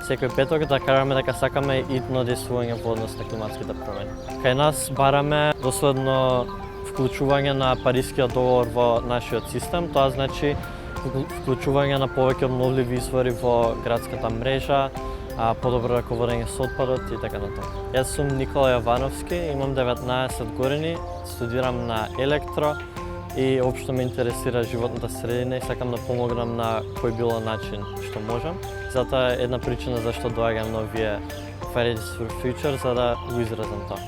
секој петок да кажеме дека сакаме итно действување во однос на климатските промени. Кај нас бараме доследно вклучување на Парискиот договор во нашиот систем, тоа значи вклучување на повеќе обновливи извори во градската мрежа, подобро раководење со отпадот и така натаму. Јас сум Никола Јовановски, имам 19 години, студирам на електро и општо ме интересира животната средина и сакам да помогнам на кој било начин што можам. Затоа е една причина зашто доаѓам на овие Fridays for Future, за да го изразам тоа.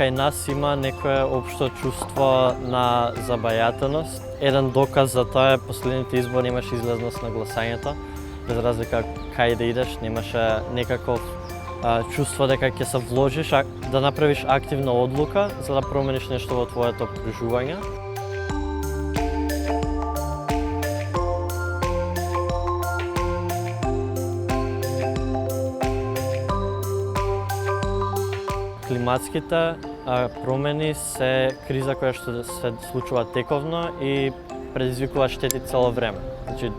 Кај нас има некое општо чувство на забајатеност. Еден доказ за тоа е последните избори имаше излезност на гласањето. Без разлика кај да идеш, немаше некаков чувство дека ќе се вложиш, да направиш активна одлука за да промениш нешто во твоето окружување. Климатските промени се криза која што се случува тековно и предизвикува штети цело време. Значи,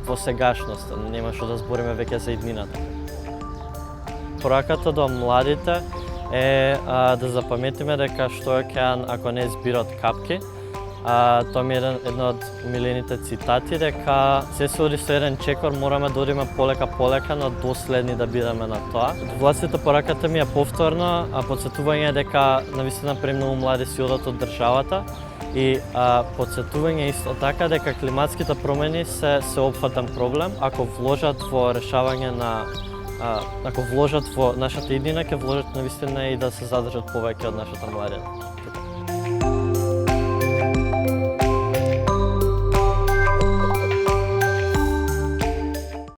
во сегашност, нема што да збориме веќе за иднината. Пораката до младите е да запаметиме дека што е океан ако не збира од капки. Тоа ми е едно од милените цитати, дека се оди со еден чекор, мораме да одиме полека, но доследни да бидеме на тоа. Властите пораката ми е повторно потсетување дека навистина премногу млади си одат од државата и потсетување исто така дека климатските промени се сеопфатен проблем. Ако вложат во решавање на ако вложат во нашата иднина, ќе вложат навистина и да се задржат повеќе од нашата младина.